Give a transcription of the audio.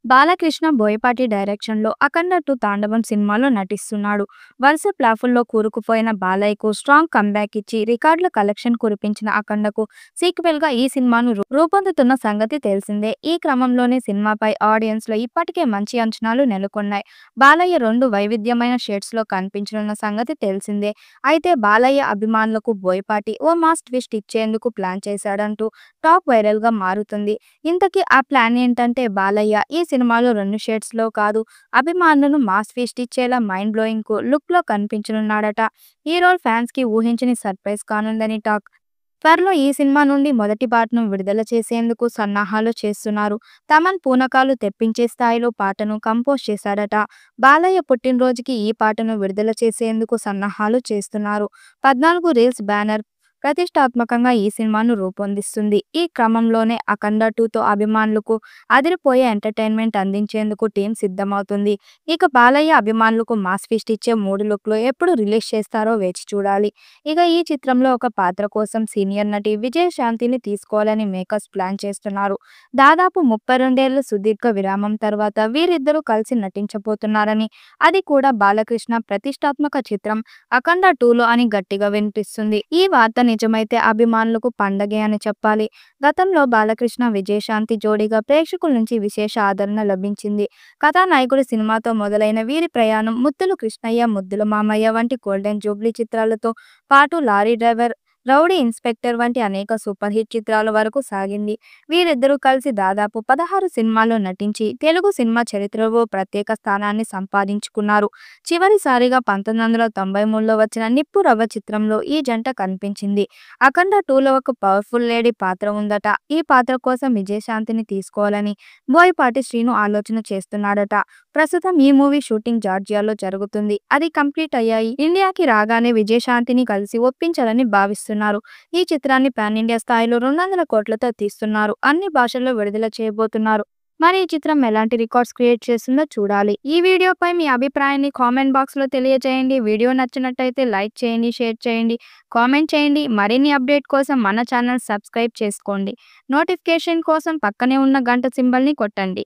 బాలకృష్ణ బోయపాటి డైరెక్షన్‌లో 'అఖండ 2 తాండవం' సినిమాలో నటిస్తున్నాడు. వరుస ఫ్లాపుల్లో కూరుకుపోయిన బాలయ్యకు స్ట్రాంగ్ కమ్‌బ్యాక్ ఇచ్చి రికార్డుల కలెక్షన్ కురిపించిన 'అఖండ'కు సీక్వెల్‌గా ఈ సినిమాను రూపొందుతున్న సంగతి తెలిసిందే. ఈ క్రమంలోనే సినిమాపై ఆడియన్స్‌లో ఇప్పటికే మంచి అంచనాలు నెలకొన్నాయి. బాలయ్య 2 వైవిధ్యమైన షేడ్స్‌లో కనిపించనున్న సంగతి తెలిసిందే. అయితే బాలయ్య అభిమానులకు బోయపాటి ఓ మాస్ ట్విస్ట్ ఇచ్చేందుకు ప్లాన్ చేశాడంటూ టాక్ వైరల్‌గా మారుతుంది. ఇంతకీ ఆ ప్లాన్ ఏంటంటే బాలయ్య ఈ సినిమాలో 2 షేడ్స్‌లో కాదు, అభిమానులను మాస్ ట్విస్ట్ ఇచ్చేలా మైండ్ బ్లోయింగ్ లుక్‌లో కనిపించనున్నాడట. ఈ రోల్ ఫ్యాన్స్‌కి ఊహించని సర్ప్రైజ్ కానుందని టాక్. త్వరలో ఈ సినిమా నుండి మొదటి పాటను విడుదల చేసేందుకు సన్నాహాలు చేస్తున్నారు. తమన్ పూనకాలు తెప్పించే స్థాయిలో పాటను కంపోజ్ చేశాడట. బాలయ్య పుట్టినరోజుకి ఈ పాటను విడుదల చేసేందుకు సన్నాహాలు చేస్తున్నారు. 14 రీల్స్ బ్యానర్ ప్రతిష్టాత్మకంగా ఈ సినిమాను రూపొందిస్తుంది. ఈ క్రమంలోనే 'అఖండ 2'తో అభిమానులకు అదిరిపోయే ఎంటర్‌టైన్‌మెంట్ అందించేందుకు టీం సిద్ధమవుతుంది. ఇక బాలయ్య అభిమానులకు మాస్ ట్విస్ట్ ఇచ్చే 3 లుక్‌లు ఎప్పుడు రిలీజ్ చేస్తారో వేచి చూడాలి. ఇక ఈ చిత్రంలో ఒక పాత్ర కోసం సీనియర్ నటి విజయశాంతిని తీసుకోవాలని మేకర్స్ ప్లాన్ చేస్తున్నారు. దాదాపు 32 ఏళ్ల సుదీర్ఘ విరామం తర్వాత వీరిద్దరూ కలిసి నటించబోతున్నారని, అది కూడా బాలకృష్ణ ప్రతిష్టాత్మక చిత్రం 'అఖండ 2'లో అని గట్టిగా వినిపిస్తుంది. ఈ వార్త నిజమైతే అభిమానులకు పండగే అని చెప్పాలి. గతంలో బాలకృష్ణ విజయశాంతి జోడీగా ప్రేక్షకుల నుంచి విశేష ఆదరణ లభించింది. కథానాయకుడు సినిమాతో మొదలైన వీరి ప్రయాణం ముద్దుల కృష్ణయ్య, ముద్దుల మామయ్య వంటి గోల్డెన్ జూబ్లీ చిత్రాలతో పాటు లారీ డ్రైవర్, రౌడీ ఇన్స్‌పెక్టర్ వంటి అనేక సూపర్ హిట్ చిత్రాల వరకు సాగింది. వీరిద్దరూ కలిసి దాదాపు 16 సినిమాల్లో నటించి తెలుగు సినిమా చరిత్రలో ఓ ప్రత్యేక స్థానాన్ని సంపాదించుకున్నారు. చివరిసారిగా 1993లో వచ్చిన 'నిప్పు రవ్వ' చిత్రంలో ఈ జంట కనిపించింది. 'అఖండ 2'లో ఒక పవర్‌ఫుల్ లేడీ పాత్ర ఉందట. ఈ పాత్ర కోసం విజయశాంతిని తీసుకోవాలని బోయపాటి శ్రీను ఆలోచన చేస్తున్నాడట. ప్రస్తుతం ఈ మూవీ షూటింగ్ జార్జియాలో జరుగుతుంది. అది కంప్లీట్ అయ్యాయి ఇండియాకి రాగానే విజయశాంతిని కలిసి ఒప్పించాలని భావిస్తున్నారు. ఈ చిత్రాన్ని పాన్ ఇండియా స్థాయిలో 200 కోట్లతో తీస్తున్నారు. అన్ని భాషల్లో విడుదల చేయబోతున్నారు. మరి ఈ చిత్రం ఎలాంటి రికార్డ్స్ క్రియేట్ చేస్తుందో చూడాలి. ఈ వీడియోపై మీ అభిప్రాయాన్ని కామెంట్ బాక్స్‌లో తెలియజేయండి. వీడియో నచ్చినట్టయితే లైక్ చేయండి, షేర్ చేయండి, కామెంట్ చేయండి. మరిన్ని అప్డేట్ కోసం మన ఛానల్ సబ్స్క్రైబ్ చేసుకోండి. నోటిఫికేషన్ కోసం పక్కనే ఉన్న గంట సింబల్‌ని కొట్టండి.